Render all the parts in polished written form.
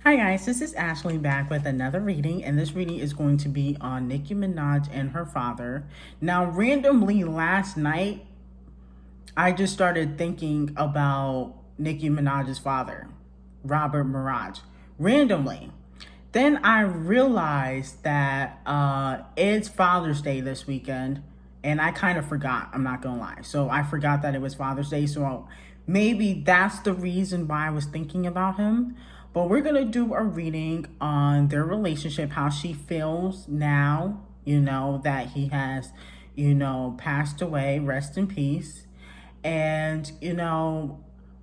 Hi guys, this is Ashley back with another reading, and this reading is going to be on Nicki Minaj and her father. Now, randomly last night, I just started thinking about Nicki Minaj's father, Robert Maraj, randomly. Then I realized that it's Father's Day this weekend, and I kind of forgot, I'm not gonna lie. So I forgot that it was Father's Day, so maybe that's the reason why I was thinking about him. But we're gonna do a reading on their relationship, how she feels now, that he has, passed away, rest in peace. And,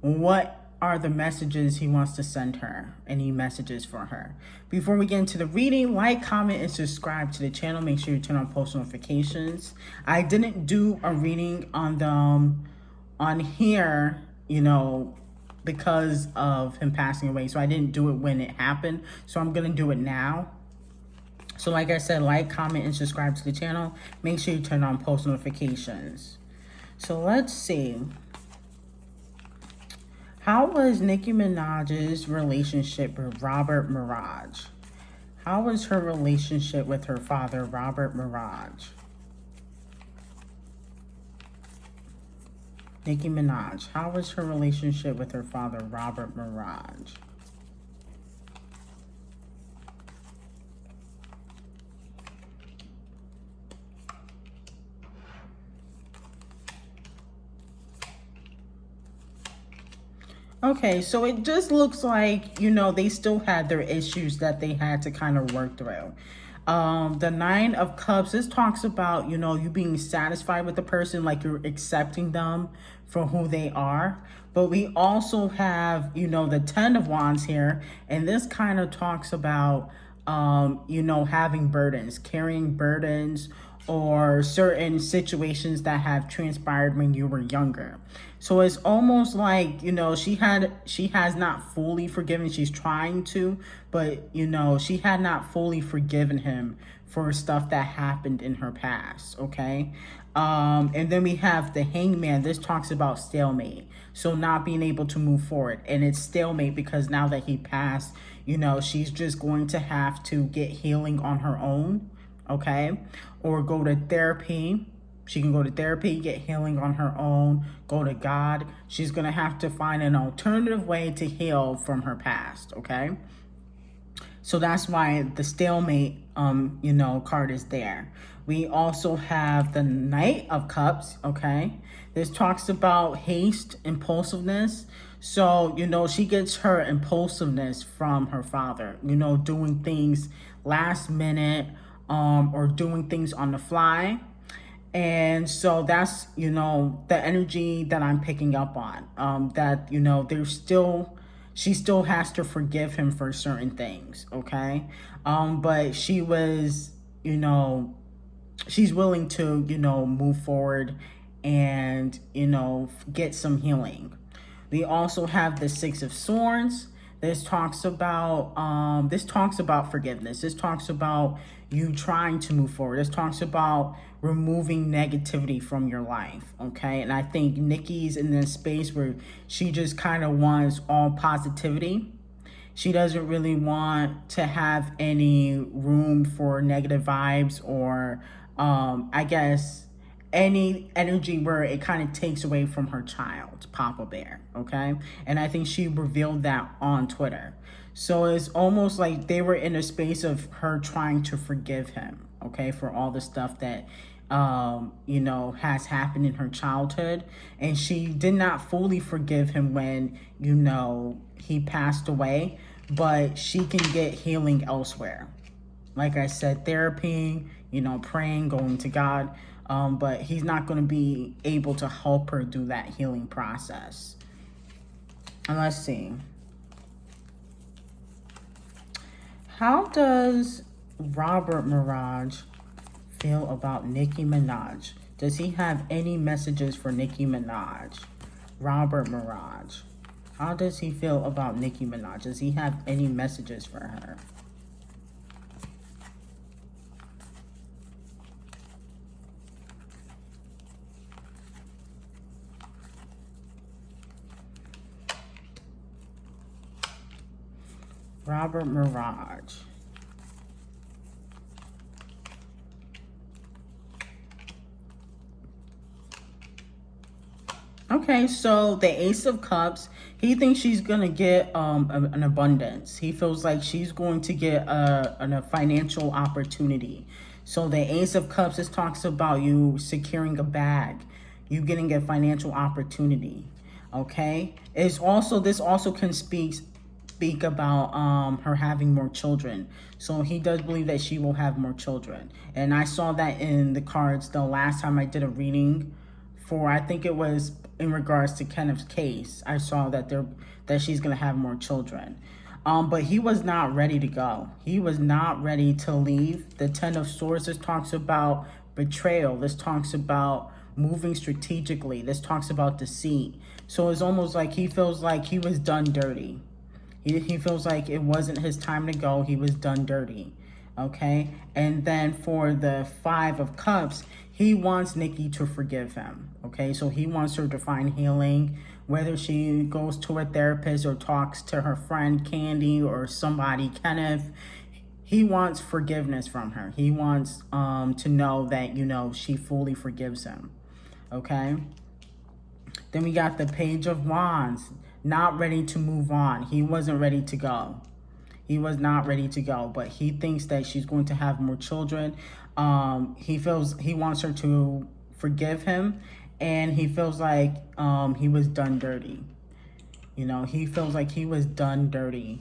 what are the messages he wants to send her, any messages for her. Before we get into the reading, like, comment, and subscribe to the channel. Make sure you turn on post notifications. I didn't do a reading on them on here, because of him passing away. So I didn't do it when it happened. So I'm going to do it now. So like I said, like, comment, and subscribe to the channel. Make sure you turn on post notifications. So let's see. How was Nicki Minaj's relationship with Robert Maraj? How was her relationship with her father, Robert Maraj? Nicki Minaj, how was her relationship with her father, Robert Maraj? Okay, so it just looks like, they still had their issues that they had to kind of work through. The Nine of Cups, this talks about, you being satisfied with the person, like you're accepting them for who they are. But we also have, the Ten of Wands here, and this kind of talks about, having burdens, carrying burdens, or certain situations that have transpired when you were younger. So it's almost like, she has not fully forgiven. She's trying to, but she had not fully forgiven him for stuff that happened in her past. Okay. And then we have the Hangman. This talks about stalemate. So not being able to move forward, and it's stalemate because now that he passed, she's just going to have to get healing on her own. Okay. Or go to therapy. She can go to therapy, get healing on her own, go to God. She's going to have to find an alternative way to heal from her past, okay? So that's why the stalemate, card is there. We also have the Knight of Cups, okay? This talks about haste, impulsiveness. So, she gets her impulsiveness from her father, doing things last minute, or doing things on the fly. And so that's, the energy that I'm picking up on, that, she still has to forgive him for certain things. Okay. But she was, she's willing to, move forward and, get some healing. We also have the Six of Swords. This talks about forgiveness. This talks about you trying to move forward. This talks about removing negativity from your life, okay? And I think Nicki's in this space where she just kind of wants all positivity. She doesn't really want to have any room for negative vibes or, I guess, any energy where it kind of takes away from her child, Papa Bear, okay? And I think she revealed that on Twitter. So it's almost like they were in a space of her trying to forgive him, okay, for all the stuff that, has happened in her childhood. And she did not fully forgive him when, he passed away, but she can get healing elsewhere. Like I said, therapy, praying, going to God. But he's not going to be able to help her do that healing process. And let's see. How does Robert Maraj feel about Nicki Minaj? Does he have any messages for Nicki Minaj? Robert Maraj. How does he feel about Nicki Minaj? Does he have any messages for her? Robert Maraj. Okay, so the Ace of Cups, he thinks she's gonna get an abundance. He feels like she's going to get a financial opportunity. So the Ace of Cups, this talks about you securing a bag, you getting a financial opportunity. Okay, it's also, this also can speak about her having more children. So he does believe that she will have more children, and I saw that in the cards the last time I did a reading for, I think it was in regards to Kenneth's case. I saw that she's gonna have more children. But he was not ready to go. He was not ready to leave. The Ten of Swords, this talks about betrayal. This talks about moving strategically. This talks about deceit. So it's almost like he feels like he was done dirty. He feels like it wasn't his time to go. He was done dirty. Okay. And then for the Five of Cups, he wants Nicki to forgive him. Okay. So he wants her to find healing, whether she goes to a therapist or talks to her friend Candy or somebody, Kenneth. He wants forgiveness from her. He wants to know that, she fully forgives him. Okay. Then we got the Page of Wands, not ready to move on. He wasn't ready to go. He was not ready to go, but he thinks that she's going to have more children. He wants her to forgive him, and he feels like he was done dirty. He feels like he was done dirty.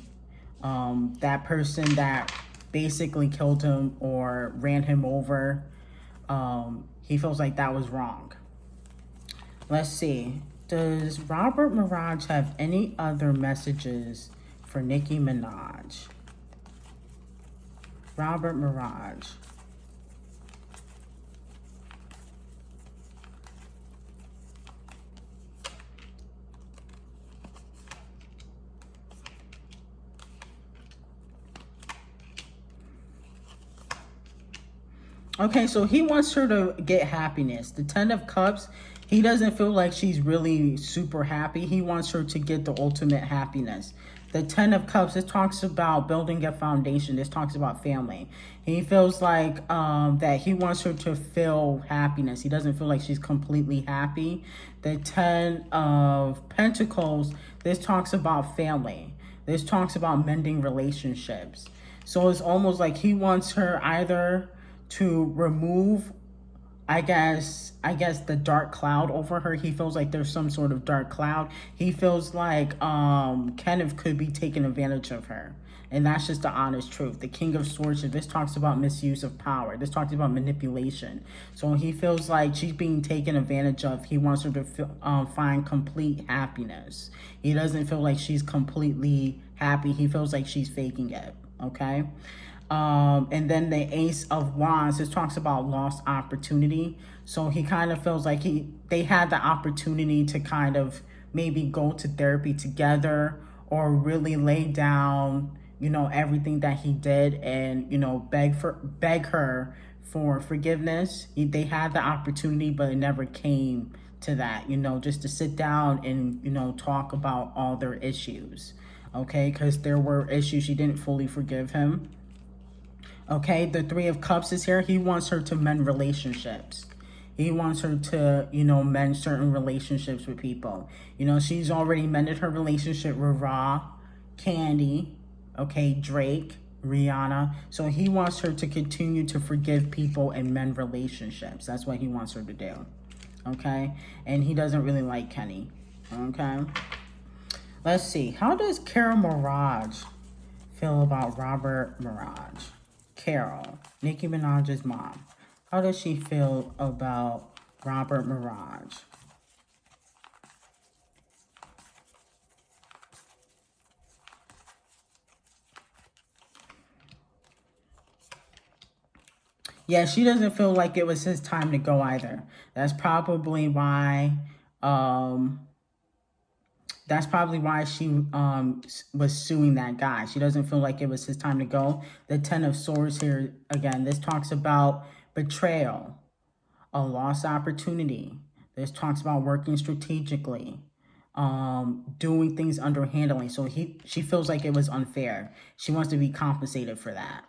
That person that basically killed him or ran him over, he feels like that was wrong. Let's see. Does Robert Maraj have any other messages for Nicki Minaj? Robert Maraj. Okay, so he wants her to get happiness. The Ten of Cups, he doesn't feel like she's really super happy. He wants her to get the ultimate happiness. The Ten of Cups, this talks about building a foundation. This talks about family. He feels like that he wants her to feel happiness. He doesn't feel like she's completely happy. The Ten of Pentacles, this talks about family. This talks about mending relationships. So it's almost like he wants her either to remove, I guess the dark cloud over her. He feels like there's some sort of dark cloud. He feels like Kenneth could be taking advantage of her. And that's just the honest truth. The King of Swords, this talks about misuse of power. This talks about manipulation. So he feels like she's being taken advantage of. He wants her to find complete happiness. He doesn't feel like she's completely happy. He feels like she's faking it. Okay. And then the Ace of Wands, this talks about lost opportunity. So he kind of feels like they had the opportunity to kind of maybe go to therapy together, or really lay down, everything that he did, and, beg her for forgiveness. They had the opportunity, but it never came to that, just to sit down and, talk about all their issues. Okay. Because there were issues. She didn't fully forgive him. Okay, the Three of Cups is here. He wants her to mend relationships. He wants her to, mend certain relationships with people. She's already mended her relationship with Raw, Candy, okay, Drake, Rihanna. So he wants her to continue to forgive people and mend relationships. That's what he wants her to do. Okay, and he doesn't really like Kenny. Okay, let's see. How does Carol Maraj feel about Robert Maraj? Carol, Nicki Minaj's mom. How does she feel about Robert Maraj? Yeah, she doesn't feel like it was his time to go either. That's probably why she was suing that guy. She doesn't feel like it was his time to go. The Ten of Swords here, again, this talks about betrayal, a lost opportunity. This talks about working strategically. doing things underhandling. So she feels like it was unfair. She wants to be compensated for that.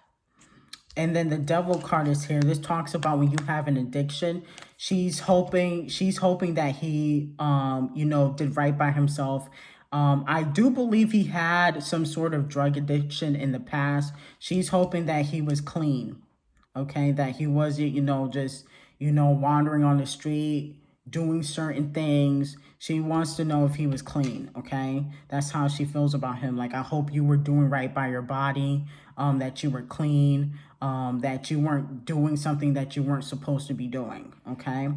And then the devil card is here. This talks about when you have an addiction. She's hoping that he, did right by himself. I do believe he had some sort of drug addiction in the past. She's hoping that he was clean. Okay, that he wasn't, just, wandering on the street, doing certain things. She wants to know if he was clean, okay? That's how she feels about him. Like, I hope you were doing right by your body, that you were clean, that you weren't doing something that you weren't supposed to be doing, okay?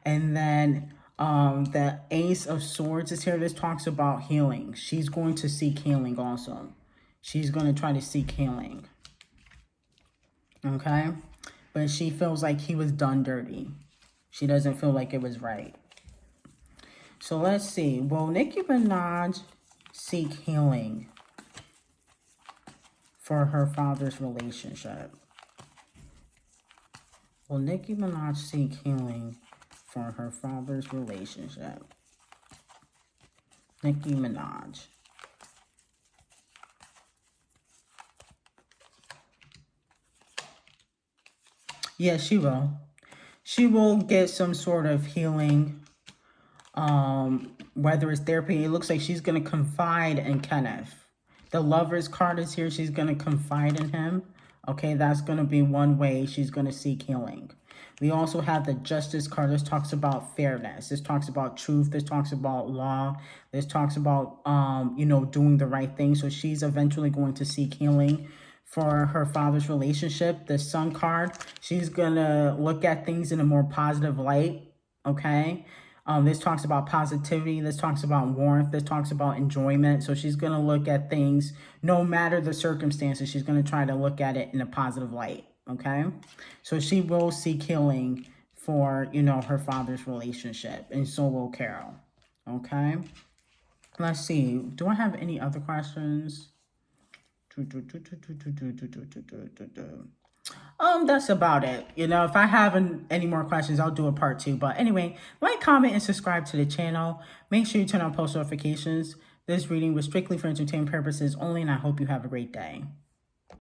And then the Ace of Swords is here. This talks about healing. She's going to seek healing also. She's going to try to seek healing. Okay? But she feels like he was done dirty. She doesn't feel like it was right. So let's see. Will Nicki Minaj seek healing for her father's relationship? Will Nicki Minaj seek healing for her father's relationship? Nicki Minaj. Yeah, she will. She will get some sort of healing, whether it's therapy. It looks like she's going to confide in Kenneth. The Lover's card is here. She's going to confide in him. Okay, that's going to be one way she's going to seek healing. We also have the Justice card. This talks about fairness. This talks about truth. This talks about law. This talks about, doing the right thing. So she's eventually going to seek healing for her father's relationship. The Sun card, she's going to look at things in a more positive light, okay? This talks about positivity. This talks about warmth. This talks about enjoyment. So she's going to look at things, no matter the circumstances, she's going to try to look at it in a positive light, okay? So she will seek healing for, her father's relationship, and so will Carol, okay? Let's see. Do I have any other questions? That's about it. If I have any more questions, I'll do a part 2. But anyway, like, comment, and subscribe to the channel. Make sure you turn on post notifications. This reading was strictly for entertainment purposes only, and I hope you have a great day.